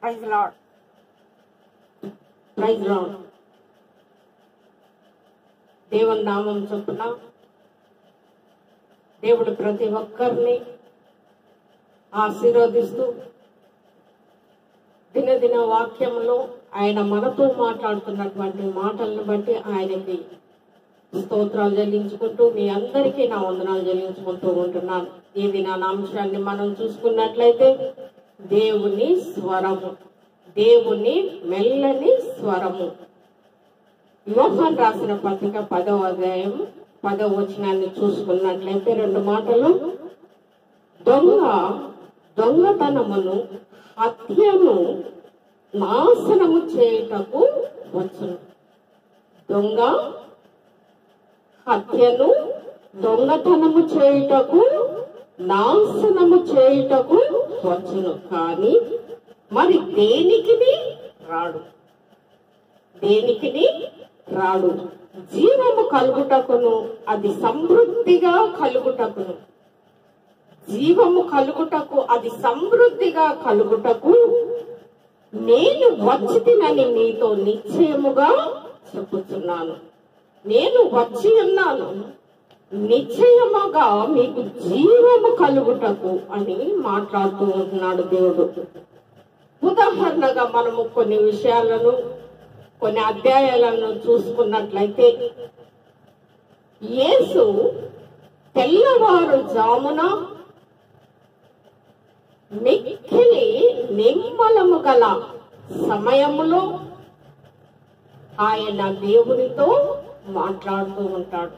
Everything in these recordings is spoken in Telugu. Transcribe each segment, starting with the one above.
Praise lord. Praise lord. దేవుని నామం చొప్పున దేవుడు ప్రతి ఒక్కరిని ఆశీర్వదిస్తూ దినదిన వాక్యంలో ఆయన మనతో మాట్లాడుతున్నటువంటి మాటలను బట్టి ఆయనకి స్తోత్రాలు చెల్లించుకుంటూ మీ అందరికీ నా వందనాలు చెల్లించుకుంటూ ఉంటున్నాను. ఈ దినాంశాన్ని మనం చూసుకున్నట్లయితే దేవుని స్వరము, దేవుని మెల్లని స్వరము. యోహాను రాసిన పత్రిక 10వ అధ్యాయం 10వ వచనాన్ని చూసుకున్నట్లయితే 2 మాటలు, దొంగతనమును హత్యను నాశనము చేయుటకు వచ్చును. దొంగ హత్యను దొంగతనము చేయుటకు నాశనము చేయుటకు వచ్చును, కానీ మరి దేనికిని రాడు. జీవము కలుగుటకును అది సమృద్ధిగా కలుగుటకును, జీవము కలుగుటకు అది సమృద్ధిగా కలుగుటకు నేను వచ్చితినని మీతో నిశ్చయముగా చెప్పుచున్నాను. నేను వచ్చి ఉన్నాను నిశ్చయముగా మీకు జీవము కలుగుటకు అని మాట్లాడుతూ ఉంటున్నాడు దేవుడు. ఉదాహరణగా మనము కొన్ని విషయాలను, కొన్ని అధ్యాయాలను చూసుకున్నట్లయితే యేసు తెల్లవారుజామున మిక్కిలి నిమ్మలము గల సమయములో ఆయన దేవునితో మాట్లాడుతూ ఉంటాడు,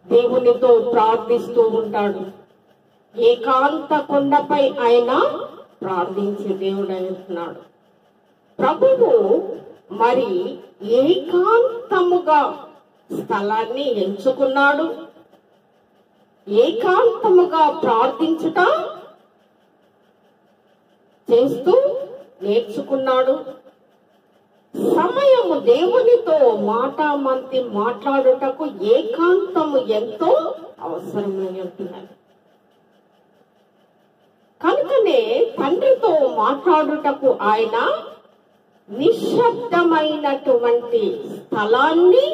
దేవునితో ప్రార్థిస్తూ ఉంటాడు. ఏకాంత కొండపై ఆయన ప్రార్థించే దేవుడు అంటున్నాడు. ప్రభువు మరి ఏకాంతముగా స్థలాన్ని ఎంచుకున్నాడు, ఏకాంతముగా ప్రార్థించుట చేస్తూ నేర్చుకున్నాడు. సమయము దేవునితో మాటామంతి మాట్లాడుటకు ఏకాంతము ఎంతో అవసరమని అంటున్నాడు. కనుకనే తండ్రితో మాట్లాడుటకు ఆయన నిశ్శబ్దమైనటువంటి స్థలాన్ని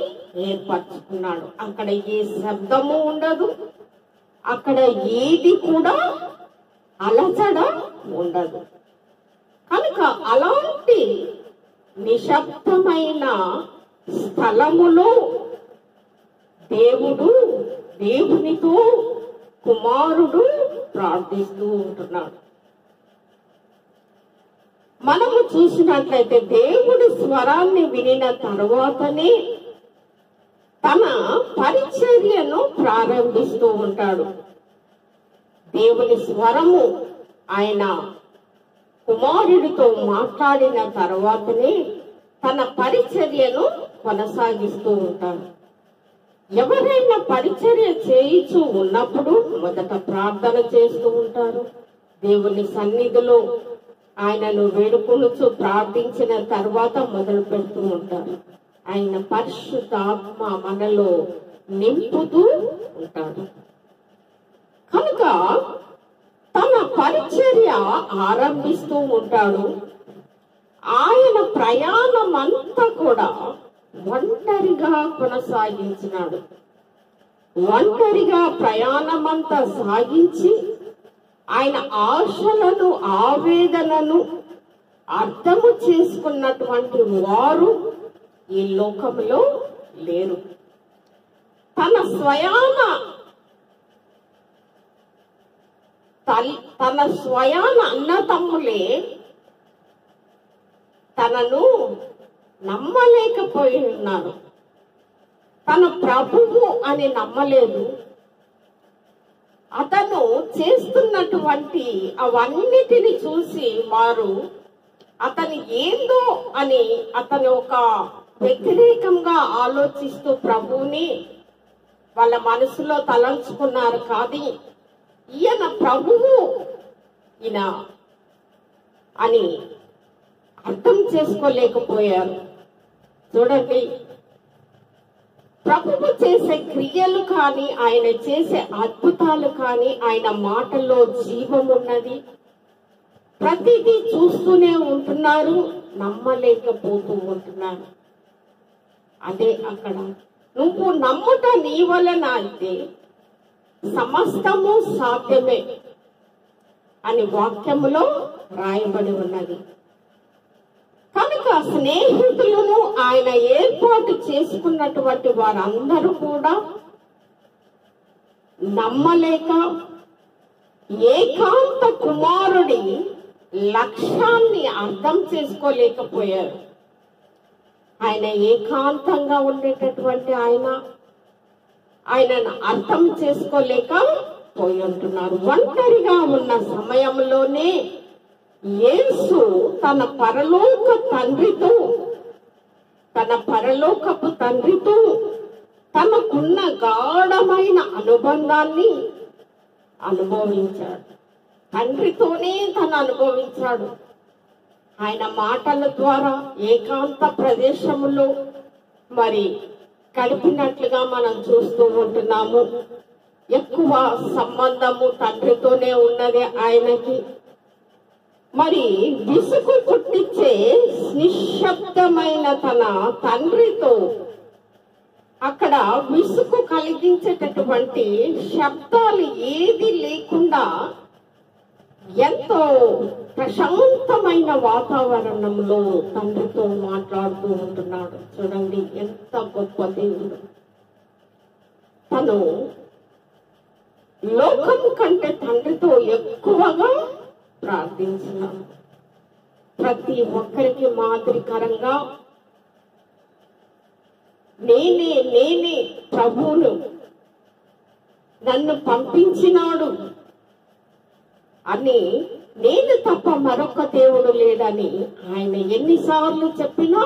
ఏర్పరచుకున్నాడు. అక్కడ ఏ శబ్దము ఉండదు, అక్కడ ఏది కూడా అలచడ ఉండదు. కనుక అలాంటి నిశ్శబ్దమైన స్థలములో దేవునితో కుమారుడు ప్రార్థిస్తూ ఉంటున్నాడు. మనము చూసినట్లయితే దేవుడి స్వరాన్ని వినిన తరువాతనే తన పరిచర్యను ప్రారంభిస్తూ ఉంటాడు. దేవుని స్వరము ఆయన కుమారుడితో మాట్లాడిన తర్వాతనే తన పరిచర్యను కొనసాగిస్తూ ఉంటాడు. ఎవరైనా పరిచర్య చేయిచూ ఉన్నప్పుడు మొదట ప్రార్థన చేస్తూ ఉంటారు. దేవుని సన్నిధిలో ఆయనను వేడుకొనుచు ప్రార్థించిన తర్వాత మొదలు పెడుతూ ఉంటారు. ఆయన పరిశుద్ధాత్మ మనలో నింపుతూ ఉంటాడు. కనుక తన పరిచర్య ఆరంభిస్తూ ఉంటాడు. ఆయన ప్రయాణం అంతా కూడా ఒంటరిగా కొనసాగించినాడు. ఒంటరిగా ప్రయాణమంతా సాగించి ఆయన ఆశలను, ఆవేదనను అర్థము చేసుకున్నటువంటి వారు ఈ లోకంలో లేరు. తన స్వయాన అన్నతమ్ములే తనను నమ్మలేకపోయి ఉన్నారు. తన ప్రభువు అని నమ్మలేదు. అతను చేస్తున్నటువంటి అవన్నిటిని చూసి వారు అతను ఏందో అని అతను ఒక వ్యతిరేకంగా ఆలోచిస్తూ ప్రభువుని వాళ్ళ మనసులో తలంచుకున్నారు. కానీ ఈయన ప్రభువు ఈయన అని అర్థం చేసుకోలేకపోయారు. చూడండి, ప్రభువు చేసే క్రియలు కానీ, ఆయన చేసే అద్భుతాలు కానీ, ఆయన మాటల్లో జీవం ఉన్నది. ప్రతిదీ చూస్తూనే ఉంటున్నారు, నమ్మలేకపోతూ ఉంటున్నారు. అదే అక్కడ నువ్వు నమ్ముట నీ వలన అయితే సమస్తము సాధ్యమే అని వాక్యములో రాయబడి ఉన్నది. కనుక స్నేహితులను ఆయన ఏర్పాటు చేసుకున్నటువంటి వారందరూ కూడా నమ్మలేక ఏకాంత కుమారుడి లక్ష్యాన్ని అర్థం చేసుకోలేకపోయారు. ఆయన ఏకాంతంగా ఉండేటటువంటి ఆయనను అర్థం చేసుకోలేక పోయి ఉంటున్నారు. ఒంటరిగా ఉన్న సమయంలోనే యేసు తన పరలోకపు తండ్రితో తనకున్న గాఢమైన అనుబంధాన్ని అనుభవించాడు. తండ్రితోనే తను అనుభవించాడు. ఆయన మాటల ద్వారా ఏకాంత ప్రదేశంలో మరి గడిపినట్లుగా మనం చూస్తూ ఉంటున్నాము. ఎక్కువ సంబంధము తండ్రితోనే ఉన్నది ఆయనకి. మరి విసుగు పుట్టించే నిశ్శబ్దమైన తన తండ్రితో అక్కడ విసుగు కలిగించేటటువంటి శబ్దాలు ఏది లేకుండా ఎంతో ప్రశాంతమైన వాతావరణంలో తండ్రితో మాట్లాడుతూ ఉంటున్నాడు. చూడండి ఎంత గొప్ప దేవుడు. తను లోకం కంటే తండ్రితో ఎక్కువగా ప్రార్థించినాడు. ప్రతి ఒక్కరికి మాదిరికరంగా నేనే ప్రభువును నన్ను పంపించినాడు అని, నేను తప్ప మరొక దేవుడు లేడని ఆయన ఎన్నిసార్లు చెప్పినా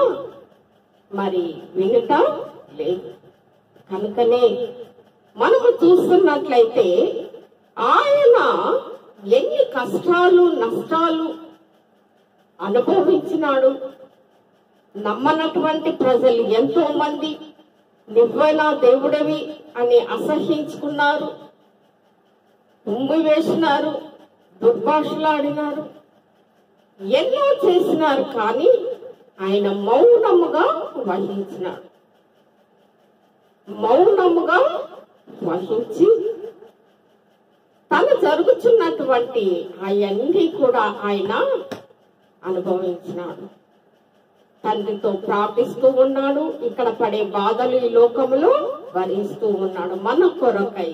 మరి వినుట లేదు. కనుకనే మనము చూస్తున్నట్లయితే ఆయన ఎన్ని కష్టాలు నష్టాలు అనుభవించినాడు. నమ్మనటువంటి ప్రజలు ఎంతో మంది నువ్వేనా దేవుడవి అని అసహ్యించుకున్నారు, ఉమ్మి వేసినారు, దుర్భాషలాడినారు, ఎన్నో చేసినారు. కానీ ఆయన మౌనముగా వహించినాడు. మౌనముగా వహించి తను జరుగుతున్నటువంటి అవన్నీ కూడా ఆయన అనుభవించినాడు. తండ్రితో ప్రార్థిస్తూ ఉన్నాడు. ఇక్కడ పడే బాధలు ఈ లోకములో భరిస్తూ ఉన్నాడు. మన కొరకై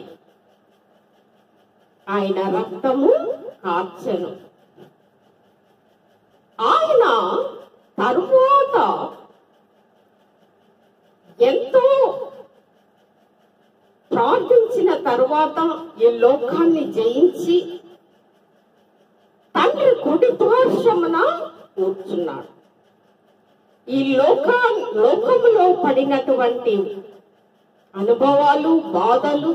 ఆయన రక్తము కార్చెను. ఆయన తరువాత ఎంతో ప్రార్థించిన తరువాత ఈ లోకాన్ని జయించి తండ్రి కుడి పార్శ్వమున కూర్చున్నాడు. ఈ లోకములో పడినటువంటి అనుభవాలు, బాధలు,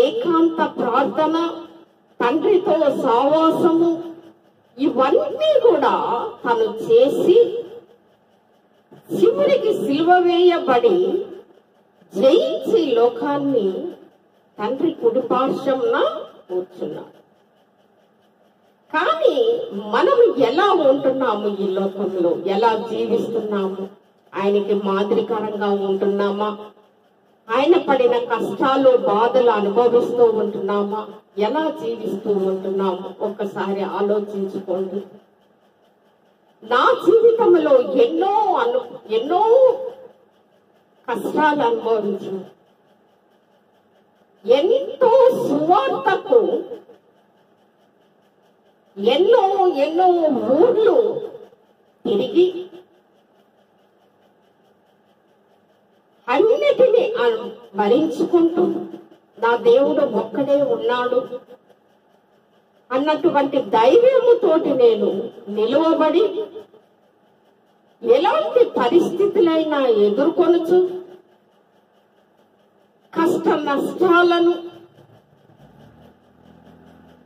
ఏకాంత ప్రార్థన, తండ్రితో సావాసము, ఇవన్నీ కూడా తను చేసి చివరికి సిలువ వేయబడి జయించి లోకాన్ని తండ్రి కుడిపార్శ్వమున కూర్చున్నాడు. కానీ మనం ఎలా ఉంటున్నాము, ఈ లోకంలో ఎలా జీవిస్తున్నాము? ఆయనకి మాదిరికరంగా ఉంటున్నామా? ఆయన పడిన కష్టాలు బాధలు అనుభవిస్తూ ఉంటున్నామా? ఎలా జీవిస్తూ ఉంటున్నాము? ఒక్కసారి ఆలోచించుకోండి. నా జీవితంలో ఎన్నో కష్టాలు అనుభవించిన, ఎంతో సువార్తకు ఎన్నో ఊర్లు తిరిగి అన్నిటినీ భరించుకుంటూ నా దేవుడు ఒక్కడే ఉన్నాడు అన్నటువంటి ధైర్యముతోటి నేను నిలువబడి ఎలాంటి పరిస్థితులైనా ఎదుర్కొనచ్చు, కష్ట నష్టాలను,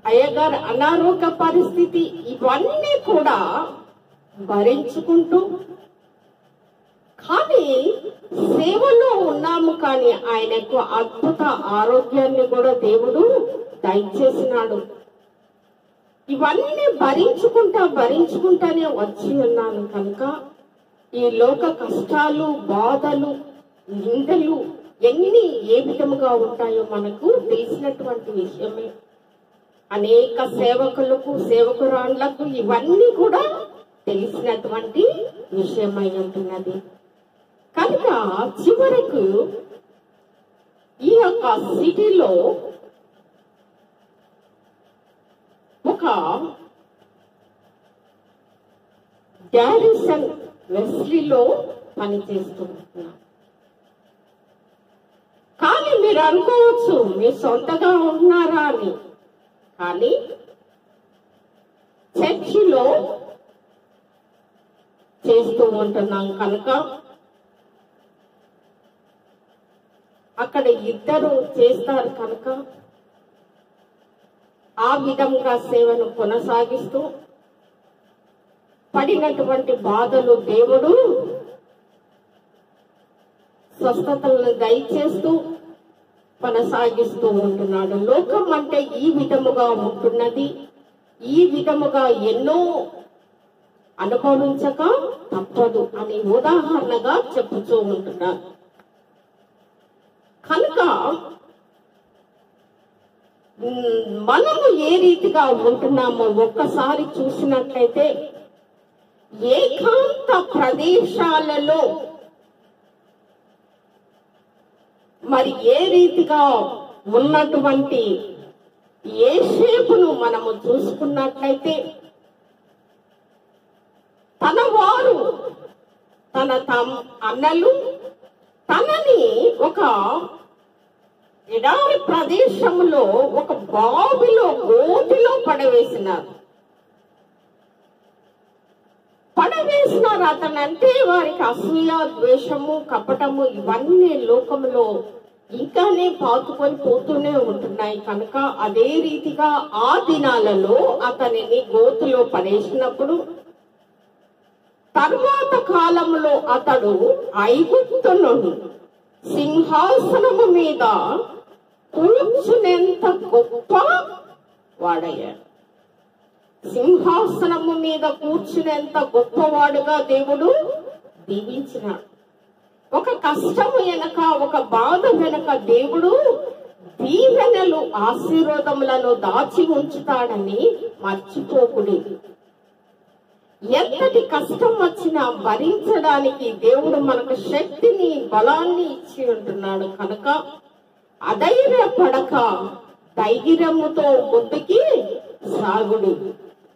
అయ్యగారు అనారోగ్య పరిస్థితి, ఇవన్నీ కూడా భరించుకుంటూ, కానీ సేవలో ఉన్నాము. కానీ ఆయనకు అద్భుత ఆరోగ్యాన్ని కూడా దేవుడు దయచేసినాడు. ఇవన్నీ భరించుకుంటానే వచ్చి ఉన్నాను కనుక ఈ లోక కష్టాలు, బాధలు, నిందలు ఎన్ని ఏ విధముగా ఉంటాయో మనకు తెలిసినటువంటి విషయమే. అనేక సేవకులకు, సేవకురాళ్లకు ఇవన్నీ కూడా తెలిసినటువంటి విషయమై ఉంటున్నది. కనుక చివరకు ఈ యొక్క సిటీలో ఒక గ్యారిసన్ వెస్లీలో పనిచేస్తున్నారు. కానీ మీరు అనుకోవచ్చు మీ సొంతగా ఉన్నారా అని. కానీ చర్చిలో చేస్తూ ఉంటున్నాం కనుక అక్కడ ఇద్దరు చేస్తారు కనుక ఆ విధంగా సేవను కొనసాగిస్తూ పడినటువంటి బాధలు దేవుడు స్వస్థతలను దయచేస్తూ కొనసాగిస్తూ ఉంటున్నాడు. లోకం అంటే ఈ విధముగా ఉంటున్నది. ఈ విధముగా ఎన్నో అనుభవించక తప్పదు అని ఉదాహరణగా చెప్పుతూ ఉంటున్నారు. కనుక మనము ఏ రీతిగా ఉంటున్నామో ఒక్కసారి చూసినట్లయితే ఏకాంత ప్రదేశాలలో మరి ఏ రీతిగా ఉన్నటువంటి యేసేపును మనము చూసుకున్నట్లయితే తన వారు, తన అన్నలు తనని ఒక ఎడారి ప్రదేశంలో ఒక బావిలో గోతిలో పడవేసినారు. అతనంటే వారికి అసూయ, ద్వేషము, కపటము ఇవన్నీ లోకంలో ఇంకానే పాతుకొని పోతూనే ఉంటున్నాయి కనుక అదే రీతిగా ఆ దినాలలో అతనిని గోతులో పడేసినప్పుడు తర్వాత కాలంలో అతడు ఐగుప్తును సింహాసనము మీద కూర్చునేంత గొప్ప వాడయ్యాడు. సింహాసనము మీద కూర్చునేంత గొప్పవాడుగా దేవుడు దీవించినాడు. ఒక కష్టము వెనక, ఒక బాధ వెనక దేవుడు దీవెనలు, ఆశీర్వాదములను దాచి ఉంచుతాడని మర్చిపోకుడి. ఎంతటి కష్టం వచ్చినా భరించడానికి దేవుడు మనకు శక్తిని, బలాన్ని ఇచ్చి ఉంటున్నాడు కనుక అధైర్యపడక ధైర్యముతో ముందుకి సాగుడు.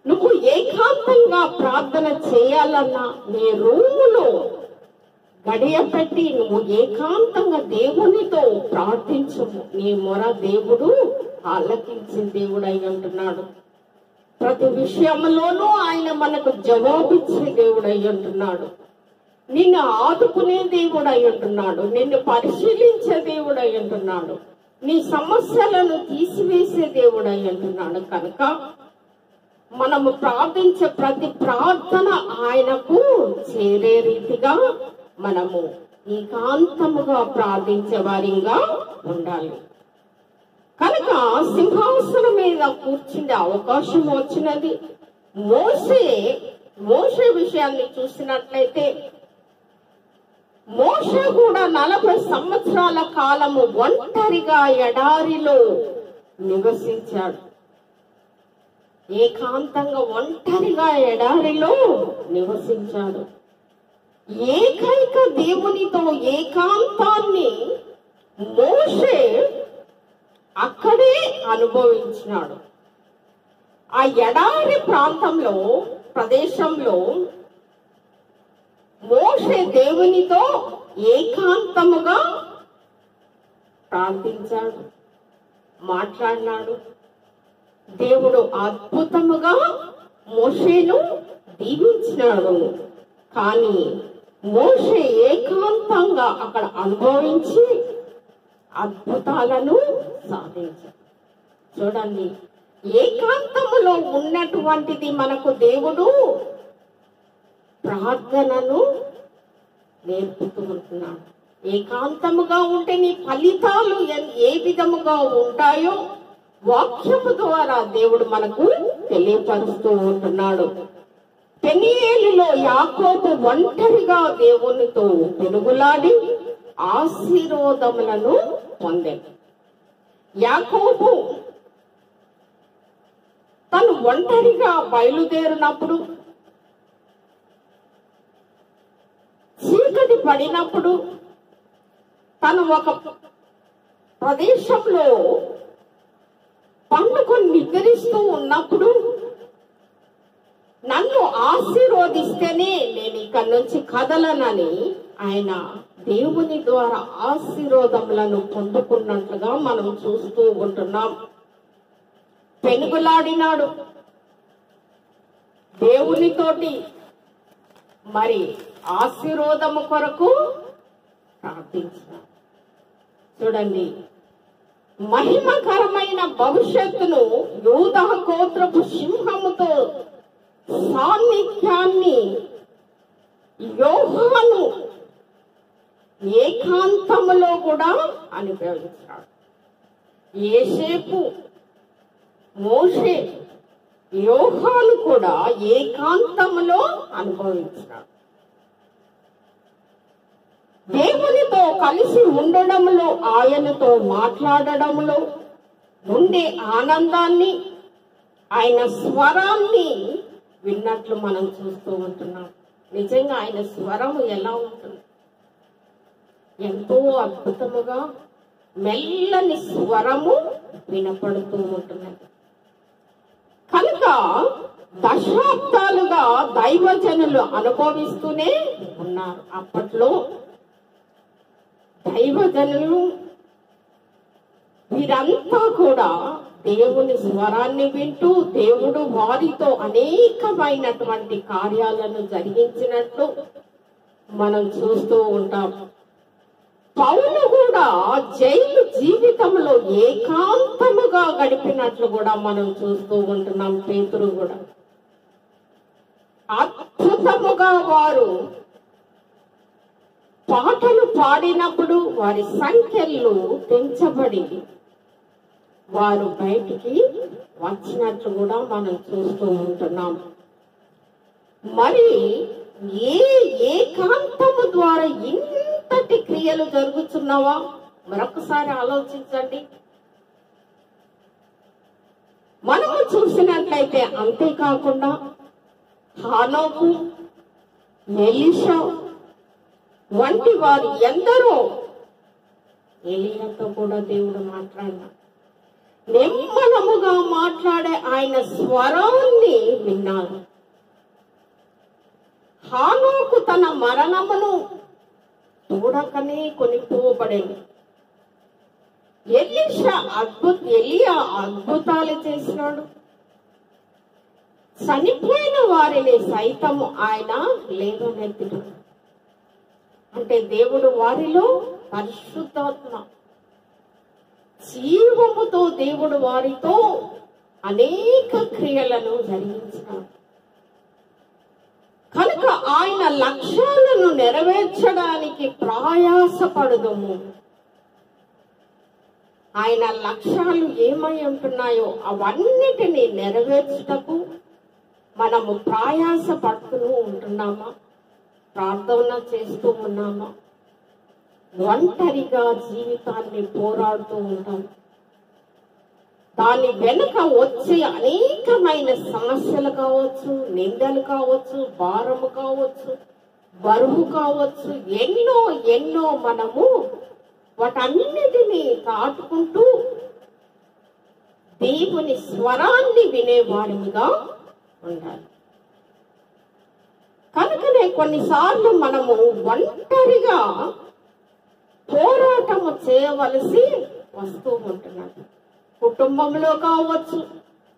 నువ్వు ఏకాంతంగా ప్రార్థన చేయాలన్నా నీ రూములో గడియపెట్టి నువ్వు ఏకాంతంగా దేవునితో ప్రార్థించము. నీ మొర దేవుడు ఆలకించిన దేవుడై ఉంటున్నాడు. ప్రతి విషయంలోనూ ఆయన మనకు జవాబిచ్చే దేవుడై ఉంటున్నాడు. నిన్ను ఆదుకునే దేవుడై ఉంటున్నాడు. నిన్ను పరిశీలించే దేవుడై ఉంటున్నాడు. నీ సమస్యలను తీసివేసే దేవుడై ఉంటున్నాడు కనుక మనము ప్రార్థించే ప్రతి ప్రార్థన ఆయనకు చేరే రీతిగా మనము ఏకాంతముగా ప్రార్థించే వారిగా ఉండాలి. కనుక సింహాసనం మీద కూర్చుండే అవకాశం వచ్చినది. మోషే విషయాన్ని చూసినట్లయితే మోషే కూడా 40 సంవత్సరాల కాలము ఒంటరిగా ఎడారిలో నివసించాడు. ఏకాంతంగా ఒంటరిగా ఎడారిలో నివసించాడు. ఏకైక దేవునితో ఏకాంతాన్ని మోషే అక్కడే అనుభవించినాడు. ఆ ఎడారి ప్రాంతంలో, ప్రదేశంలో మోషే దేవునితో ఏకాంతముగా ప్రార్థించాడు, మాట్లాడినాడు. దేవుడు అద్భుతముగా మోషేను దీవించినాడు. కానీ మోషే ఏకాంతంగా అక్కడ అనుభవించి అద్భుతాలను సాధించాడు. చూడండి, ఏకాంతములో ఉన్నటువంటిది మనకు దేవుడు ప్రార్థనను నేర్పుతూ ఉంటున్నాడు. ఏకాంతముగా ఉంటే నీ ఫలితాలు ఏ విధముగా ఉంటాయో వాక్యము ద్వారా దేవుడు మనకు తెలియపరుస్తూ ఉంటున్నాడు. పెనియేలులో యాకోబు ఒంటరిగా దేవునితో పెనుగులాడి ఆశీర్వాదములను పొందాడు. యాకోబు తను ఒంటరిగా బయలుదేరినప్పుడు, చీకటి పడినప్పుడు, తను ఒక ప్రదేశంలో పండుకొని నిద్రిస్తూ ఉన్నప్పుడు, నన్ను ఆశీర్వదిస్తేనే నేను ఇక్కడి నుంచి కదలనని ఆయన దేవుని ద్వారా ఆశీర్వాదములను పొందుకున్నట్లుగా మనం చూస్తూ ఉంటున్నాం. పెనుగులాడినాడు దేవునితోటి, మరి ఆశీర్వాదము కొరకు ప్రార్థించినాడు. చూడండి, మహిమకరమైన భవిష్యత్తును యూదా గోత్రపు సింహముతో సాన్నిధ్యాన్ని యోహాను ఏకాంతములో కూడా అనుభవించాడు. యేసేపు, మోషే, యోహాను కూడా ఏకాంతములో అనుభవించాడు. దేవునితో కలిసి ఉండడంలో, ఆయనతో మాట్లాడడంలో ఉండే ఆనందాన్ని, ఆయన స్వరాన్ని విన్నట్లు మనం చూస్తూ ఉంటున్నాం. నిజంగా ఆయన స్వరము ఎలా ఉంటుంది? ఎంతో అద్భుతముగా మెల్లని స్వరము వినపడుతూ ఉంటున్నది. కనుక దశాబ్దాలుగా దైవజనులు అనుభవిస్తూనే ఉన్నారు. అప్పట్లో దైవజనులు వీరంతా కూడా దేవుని స్వరాన్ని వింటూ దేవుడు వారితో అనేకమైనటువంటి కార్యాలను జరిగించినట్లు మనం చూస్తూ ఉంటాం. పౌలు కూడా జైలు జీవితంలో ఏకాంతముగా గడిపినట్లు కూడా మనం చూస్తూ ఉంటున్నాం. పేతురు కూడా అద్భుతముగా వారు పాటలు పాడినప్పుడు వారి సంఖ్యలు పెంచబడి వారు బయటికి వచ్చినట్లు కూడా మనం చూస్తూ ఉంటున్నాం. మరి ఏకాంతము ద్వారా ఇంతటి క్రియలు జరుగుతున్నావా? మరొకసారి ఆలోచించండి. మనము చూసినట్లయితే అంతేకాకుండా హానోకు, ఎలీషా వంటి వారు ఎందరో, ఎలీయాతో కూడా దేవుడు మాట్లాడినాడు. నెమ్మలముగా మాట్లాడే ఆయన స్వరాన్ని విన్నారు. హానోకు తన మరణమును చూడకనే కొనిపోబడేది. ఎలియా అద్భుతాలు చేసినాడు. చనిపోయిన వారిని సైతము ఆయన లేవనెత్తినాడు. అంటే దేవుడు వారిలో పరిశుద్ధాత్మ జీవముతో దేవుడు వారితో అనేక క్రియలను జరిగించినాడు. కనుక ఆయన లక్ష్యాలను నెరవేర్చడానికి ప్రయాసపడదము. ఆయన లక్ష్యాలు ఏమై ఉంటున్నాయో అవన్నిటినీ నెరవేర్చుటకు మనము ప్రయాస పడుతూ ఉంటున్నామా? ప్రార్థన చేస్తూ ఉన్నామా? ఒంటరిగా జీవితాన్ని పోరాడుతూ ఉంటాం. దాని వెనుక వచ్చే అనేకమైన సమస్యలు కావచ్చు, నిందలు కావచ్చు, భారము కావచ్చు, బరువు కావచ్చు, ఎన్నో ఎన్నో మనము వాటన్నిటినీ దాటుకుంటూ దేవుని స్వరాన్ని వినేవారిగా ఉండాలి. కనుకనే కొన్నిసార్లు మనము ఒంటరిగా పోరాటము చేయవలసి వస్తూ ఉంటున్నాడు. కుటుంబంలో కావచ్చు,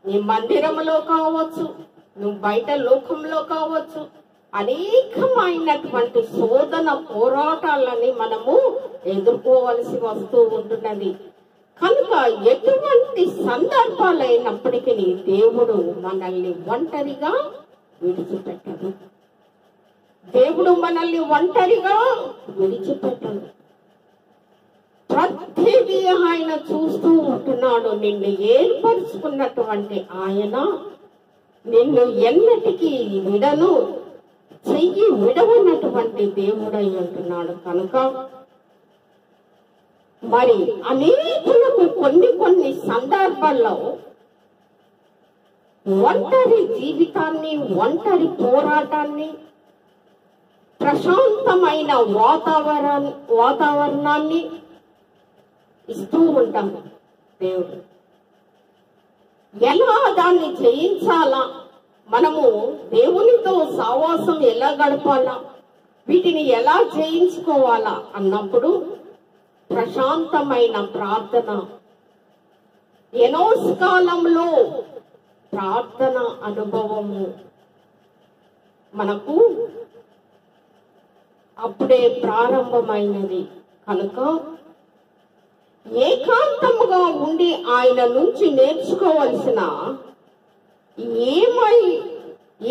నీ మందిరంలో కావచ్చు, నువ్వు బయట లోకంలో కావచ్చు, అనేకమైనటువంటి శోధన పోరాటాలని మనము ఎదుర్కోవలసి వస్తూ ఉంటున్నది. కనుక ఎటువంటి సందర్భాలైనప్పటికీ దేవుడు మనల్ని ఒంటరిగా విడిచిపెట్టడు. దేవుడు మనల్ని ఒంటరిగా విడిచిపెట్టడు. ప్రతిదీ ఆయన చూస్తూ ఉంటున్నాడు. నిన్ను ఏర్పరుచుకున్నటువంటి ఆయన నిన్ను ఎన్నటికీ విడను, చెయ్యి విడవనటువంటి దేవుడై ఉంటున్నాడు. కనుక మరి అనేకులకు కొన్ని సందర్భాల్లో ఒంటరి జీవితాన్ని, ఒంటరి పోరాటాన్ని, ప్రశాంతమైన వాతావరణాన్ని ఇస్తూ ఉంటాడు దేవుడు. ఎలా దాన్ని జయించాలా, మనము దేవునితో సావాసం ఎలా గడపాలా, వీటిని ఎలా జయించుకోవాలా అన్నప్పుడు ప్రశాంతమైన ప్రార్థన, ఎనోస్ కాలంలో ప్రార్థన అనుభవము మనకు అప్పుడే ప్రారంభమైనది. కనుక ఏకాంతముగా ఉండి ఆయన నుంచి నేర్చుకోవలసిన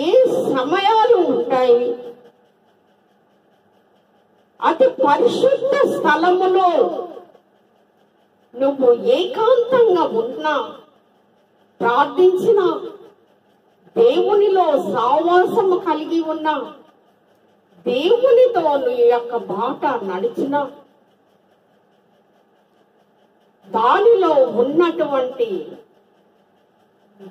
ఏ సమయాలు ఉంటాయి, అతి పరిశుద్ధ స్థలములో నువ్వు ఏకాంతంగా ఉన్నా, ప్రార్థించిన, దేవునిలో సావాసము కలిగి ఉన్నా, దేవునితో నీ యొక్క బాట నడిచిన, దానిలో ఉన్నటువంటి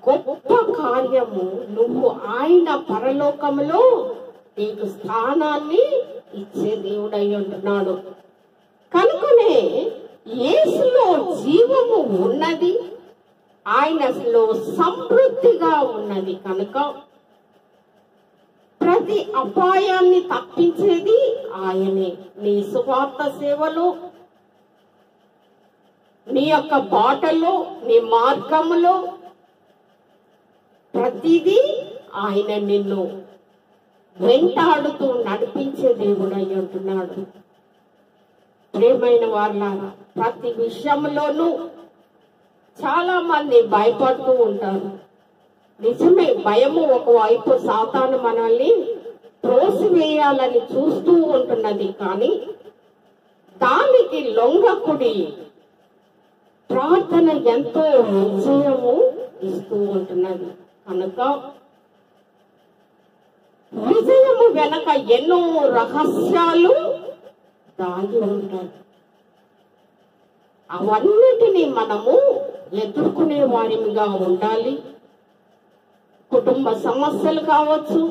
గొప్ప కార్యము నువ్వు ఆయన పరలోకములో నీకు స్థానాన్ని ఇచ్చే దేవుడై ఉంటున్నాడు. కనుకనే యేసులో జీవము ఉన్నది, ఆయనలో సమృద్ధిగా ఉన్నది. కనుక ప్రతి అపాయాన్ని తప్పించేది ఆయనే. నీ సువార్త సేవలో, నీ యొక్క బాటలో, నీ మార్గములో ప్రతిదీ ఆయన నిన్ను వెంటాడుతూ నడిపించే దేవుడై ఉంటున్నాడు. ప్రియమైన వారులారా, ప్రతి విషయంలోనూ చాలా మంది భయపడుతూ ఉంటారు. నిజమే, భయము ఒకవైపు సాతాను మనల్ని త్రోసివేయాలని చూస్తూ ఉంటున్నది. కానీ దానికి లొంగకుడి, ప్రార్థన ఎంతో విజయము ఇస్తూ ఉంటున్నది. కనుక విజయము వెనక ఎన్నో రహస్యాలు దాగి ఉంటాయి. అవన్నిటినీ మనము ఎదుర్కొనే వారిగా ఉండాలి. కుటుంబ సమస్యలు కావచ్చు,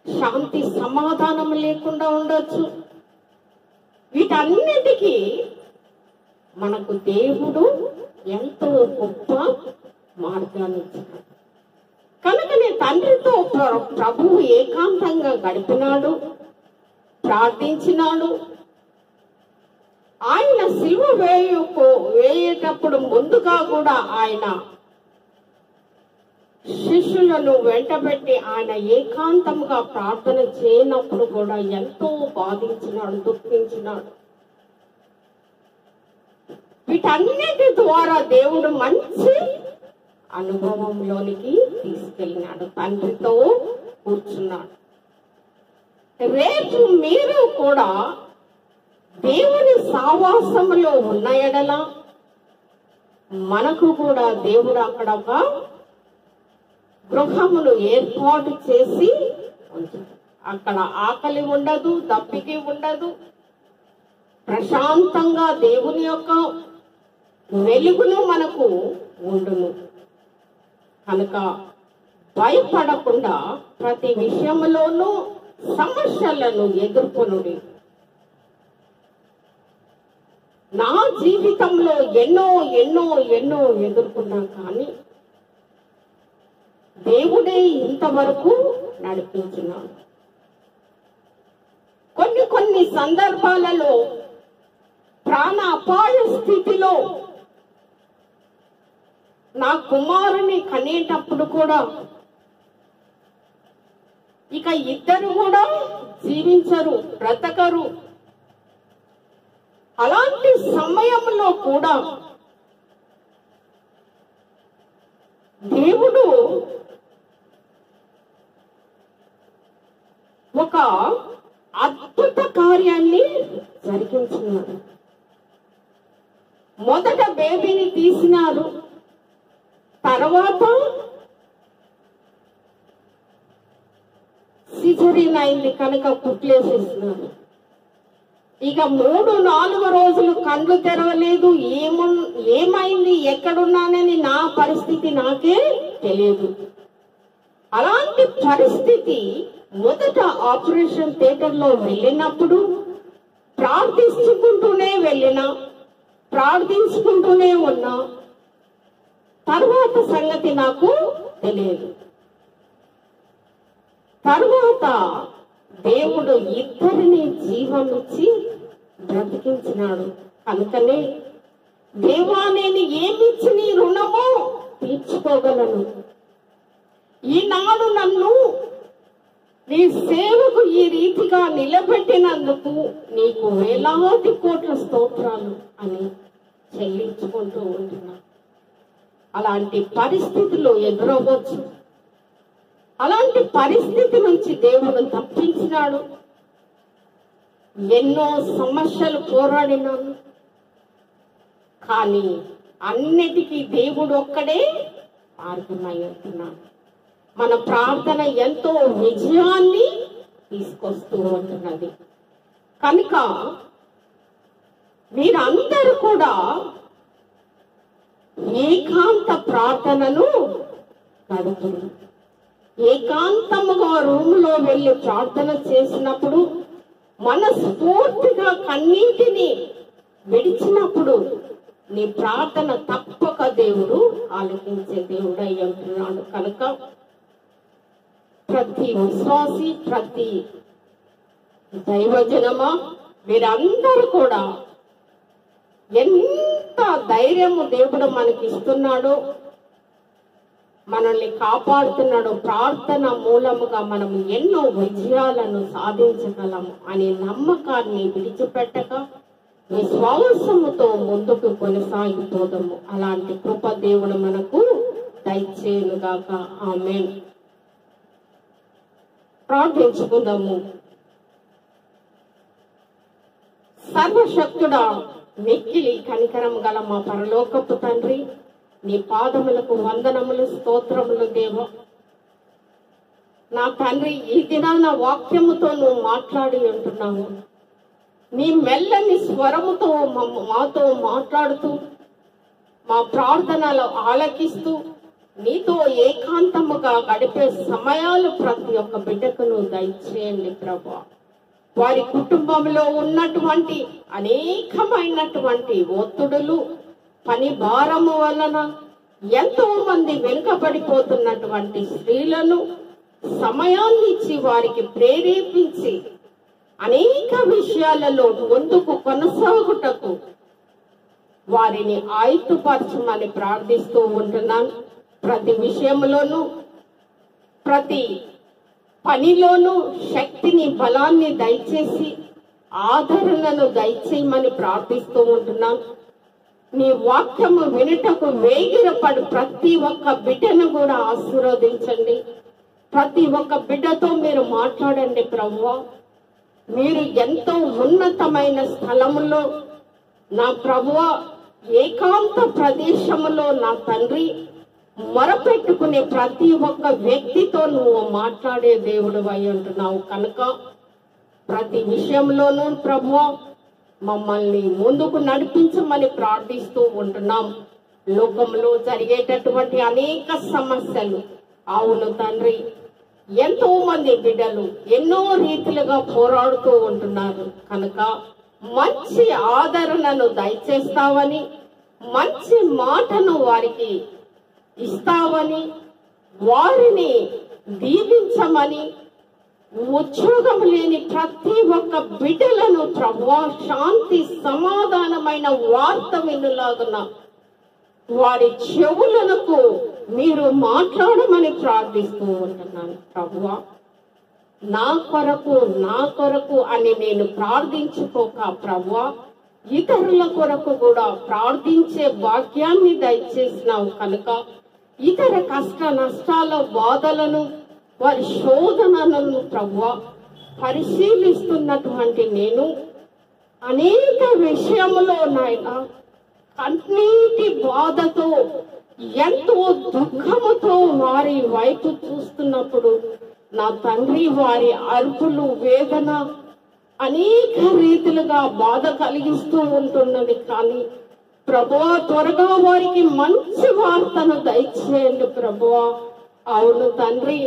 శాంతి సమాధానం లేకుండా ఉండొచ్చు, వీటన్నిటికీ మనకు దేవుడు ఎంతో గొప్ప మార్గాన్ని ఇచ్చాడు. కనుకనే తండ్రితో ప్రభువు ఏకాంతంగా గడిపినాడు, ప్రార్థించినాడు. ఆయన సిలువ వేయేటప్పుడు ముందుగా కూడా ఆయన శిష్యులను వెంటబెట్టి ఆయన ఏకాంతంగా ప్రార్థన చేయనప్పుడు కూడా ఎంతో బాధించినాడు, దుఃఖించినాడు. వీటన్నిటి ద్వారా దేవుడు మంచి అనుభవంలోనికి తీసుకెళ్ళినాడు, తండ్రితో కూర్చున్నాడు. రేపు మీరు కూడా దేవుని సావాసములో ఉన్న ఎడల మనకు కూడా దేవుడు అక్కడ ఒక గృహమును ఏర్పాటు చేసి ఉంచాడు. అక్కడ ఆకలి ఉండదు, దప్పికి ఉండదు, ప్రశాంతంగా దేవుని యొక్క వెలుగును మనకు ఉండును. కనుక భయపడకుండా ప్రతి విషయంలోనూ సమస్యలను ఎదుర్కొనుడి. నా జీవితంలో ఎన్నో ఎన్నో ఎన్నో ఎదుర్కొన్నా కానీ దేవుడే ఇంతవరకు నడిపించినాడు. కొన్ని సందర్భాలలో ప్రాణ అపాయ స్థితిలో నా కుమారుని కనేటప్పుడు కూడా ఇక ఇద్దరు కూడా జీవించరు, బ్రతకరు. అలాంటి సమయంలో కూడా దేవుడు ఒక అద్భుత కార్యాన్ని జరిగించినాడు. మొదట బేబీని తీసినారు, తర్వాత సిజరీన్ అయింది కనుక కుట్లేసేస్తున్నారు. ఇక 3-4 రోజులు కళ్ళు తెరవలేదు. ఏమైంది, ఎక్కడున్నానని నా పరిస్థితి నాకే తెలియదు. అలాంటి పరిస్థితి మొదట ఆపరేషన్ థియేటర్లో వెళ్ళినప్పుడు ప్రార్థించుకుంటూనే ఉన్నా. తర్వాత సంగతి నాకు తెలియదు. తర్వాత దేవుడు ఇద్దరిని జీవం ఇచ్చి బ్రతికించినాడు. కనుకనే దేవా, నేను ఏమిచ్చి నీ రుణమో తీర్చుకోగలను. ఈనాడు నన్ను నీ సేవకు ఈ రీతిగా నిలబెట్టినందుకు నీకు వేలాది కోట్ల స్తోత్రాలు అని చెల్లించుకుంటూ ఉంటున్నా. అలాంటి పరిస్థితులు ఎదురవ్వచ్చు. అలాంటి పరిస్థితి నుంచి దేవుడు తప్పించినాడు. ఎన్నో సమస్యలు పోరాడినాను, కానీ అన్నిటికీ దేవుడు ఒక్కడే మార్గమై ఉంటున్నాడు. మన ప్రార్థన ఎంతో విజయాన్ని తీసుకొస్తూ ఉంటున్నది. కనుక మీరందరూ కూడా ఏకాంత ప్రార్థనను గడుపును. ఏకాంతముగా రూములో వెళ్ళి ప్రార్థన చేసినప్పుడు, మనస్ఫూర్తిగా కన్నీటిని విడిచినప్పుడు నీ ప్రార్థన తప్పక దేవుడు ఆలకించే దేవుడై ఉంటున్నాడు. కనుక ప్రతి విశ్వాసి, ప్రతి దైవజనమా, మీరందరూ కూడా ఎంత ధైర్యము దేవుడు మనకి ఇస్తున్నాడో, మనల్ని కాపాడుతున్నాడో, ప్రార్థన మూలముగా మనం ఎన్నో విజయాలను సాధించగలము అనే నమ్మకాన్ని విడిచిపెట్టక విశ్వాసముతో ముందుకు కొనసాగిపోదాము. అలాంటి కృప దేవుడు మనకు దయచేయునుగాక. ఆమేన్. ప్రార్థించుకుందాము. సర్వశక్తుడా, మిక్కిలి కనికరం గల మా పరలోకపు తండ్రి, నీ పాదములకు వందనములు, స్తోత్రములు దేవ. నా తండ్రి, ఈ దినాన వాక్యముతో నువ్వు మాట్లాడి ఉంటున్నావు. నీ మెల్లని స్వరముతో మాతో మాట్లాడుతూ, మా ప్రార్థనలు ఆలకిస్తూ, నీతో ఏకాంతముగా గడిపే సమయాలు ప్రతి ఒక్క బిడ్డకు నువ్వు దయచేయండి ప్రభా. వారి కుటుంబంలో ఉన్నటువంటి అనేకమైనటువంటి ఒత్తిడులు, పని భారము వలన ఎంతో మంది వెనుకబడిపోతున్నటువంటి స్త్రీలను సమయాన్ని ఇచ్చి వారికి ప్రేరేపించి అనేక విషయాలలో ముందుకు కొనసాగుటకు వారిని ఆయుధపరచమని ప్రార్థిస్తూ ఉంటున్నాను. ప్రతి విషయంలోనూ, ప్రతి పనిలోనూ శక్తిని, బలాన్ని దయచేసి ఆదరణను దయచేయమని ప్రార్థిస్తూ ఉంటున్నాను. నీ వాక్యము వినుటకు వేగిరపడి ప్రతి ఒక్క బిడ్డను కూడా ఆశీర్వదించండి. ప్రతి ఒక్క బిడ్డతో మీరు మాట్లాడండి ప్రభువా. మీరు ఎంతో ఉన్నతమైన స్థలములో నా ప్రభువా, ఏకాంత ప్రదేశములో నా తండ్రి మొరపెట్టుకునే ప్రతి ఒక్క వ్యక్తితో నువ్వు మాట్లాడే దేవుడు అయి ఉంటున్నావు. కనుక ప్రతి విషయంలోనూ ప్రభువా మమ్మల్ని ముందుకు నడిపించమని ప్రార్థిస్తూ ఉంటున్నాం. లోకంలో జరిగేటటువంటి అనేక సమస్యలు, అవును తండ్రి, ఎంతో మంది బిడ్డలు ఎన్నో రీతిలుగా పోరాడుతూ ఉంటున్నారు. కనుక మంచి ఆదరణను దయచేస్తావని, మంచి మాటను వారికి ఇస్తావని, వారిని దీవించమని, ఉద్యోగం లేని ప్రతి ఒక్క బిడ్డలను ప్రభువా శాంతి సమాధానమైన వార్త వినులాగున వారి చెవులకు మీరు మాట్లాడమని ప్రార్థిస్తూ ఉంటున్నాను ప్రభువా. నా కొరకు అని నేను ప్రార్థించుకోక ప్రభువా, ఇతరుల కొరకు కూడా ప్రార్థించే భాగ్యాన్ని దయచేసినావు. కనుక ఇతర కష్ట నష్టాల బాధలను, వారి శోధనలను ప్రభువా పరిశీలిస్తున్నటువంటి నేను అనేక విషయంలో నాయన కన్నీటి బాధతో, ఎంతో దుఃఖముతో వారి వైపు చూస్తున్నప్పుడు నా తండ్రి వారి అరుపులు వేదన అనేక రీతిలుగా బాధ కలిగిస్తూ ఉంటున్నది. కానీ ప్రభువా త్వరగా వారికి మంచి వార్తను దయచేయండి ప్రభువా. అవును తండ్రి,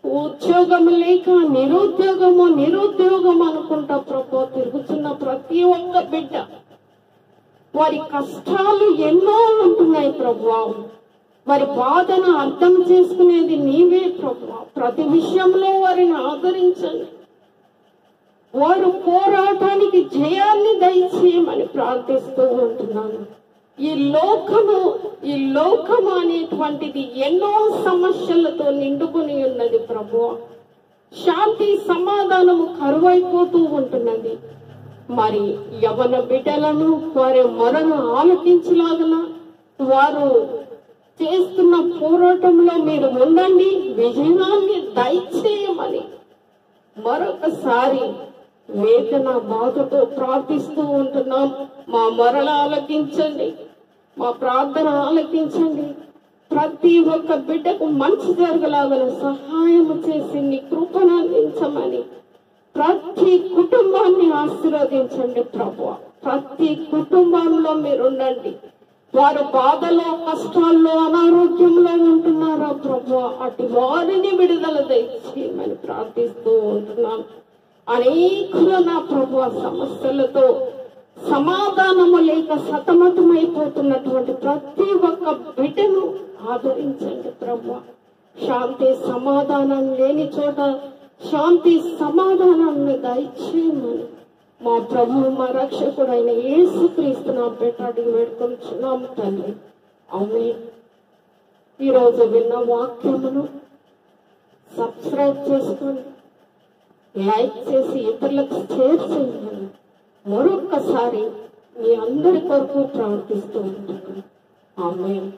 ఉద్యోగం లేక నిరుద్యోగం అనుకుంటా ప్రభువా తిరుగుతున్న ప్రతి ఒక్క బిడ్డ వారి కష్టాలు ఎన్నో ఉంటున్నాయి ప్రభువా. వారి బాధను అర్థం చేసుకునేది నీవే ప్రభువా. ప్రతి విషయంలో వారిని ఆదరించండి. వారు పోరాటానికి జయాన్ని దయచేయమని ప్రార్థిస్తూ ఉంటున్నాను. ఈ లోకము అనేటువంటిది ఎన్నో సమస్యలతో నిండుకుని ఉన్నది ప్రభువా. శాంతి సమాధానము కరువైపోతూ ఉంటున్నది. మరి యవన బిడ్డలను వారి మొరను ఆలకించలాగన వారు చేస్తున్న పోరాటంలో మీరు ఉండండి, విజయాన్ని దయచేయమని మరొకసారి వేదన బాధతో ప్రార్థిస్తూ ఉంటున్నాం. మా మొరలు ఆలకించండి, మా ప్రార్థన ఆలకించండి. ప్రతి ఒక్క బిడ్డకు మంచి జరగలాగన సహాయం చేసి నీ కృపను అందించమని ప్రతి కుటుంబాన్ని ఆశీర్వదించండి ప్రభువా. ప్రతి కుటుంబంలో మీరుండండి. వారు బాధలో, కష్టాల్లో, అనారోగ్యంలో ఉంటున్నారా ప్రభువా, అటు వారిని విడుదల దయచేయమని ప్రార్థిస్తూ ఉంటున్నాను. అనేకులు నా ప్రభువా సమస్యలతో సమాధానము లేక సతమతమైపోతున్నటువంటి ప్రతి ఒక్క బిడ్డను ఆదరించండి ప్రభువా. శాంతి సమాధానం లేని చోట శాంతి సమాధానాన్ని దయచేయమని మా ప్రభువు మా రక్షకుడైన యేసుక్రీస్తు నా పేట అడిగి వేడుకొంచున్నాము తండ్రి. ఆమేన్. ఈరోజు విన్న వాక్యమును సబ్స్క్రైబ్ చేసుకోండి, లైక్ చేసి ఇతరులకు షేర్ చేయండి. మరొక్కసారి మీ అందరి కొరకు ప్రార్థిస్తూ ఉంటాను. ఆమేన్.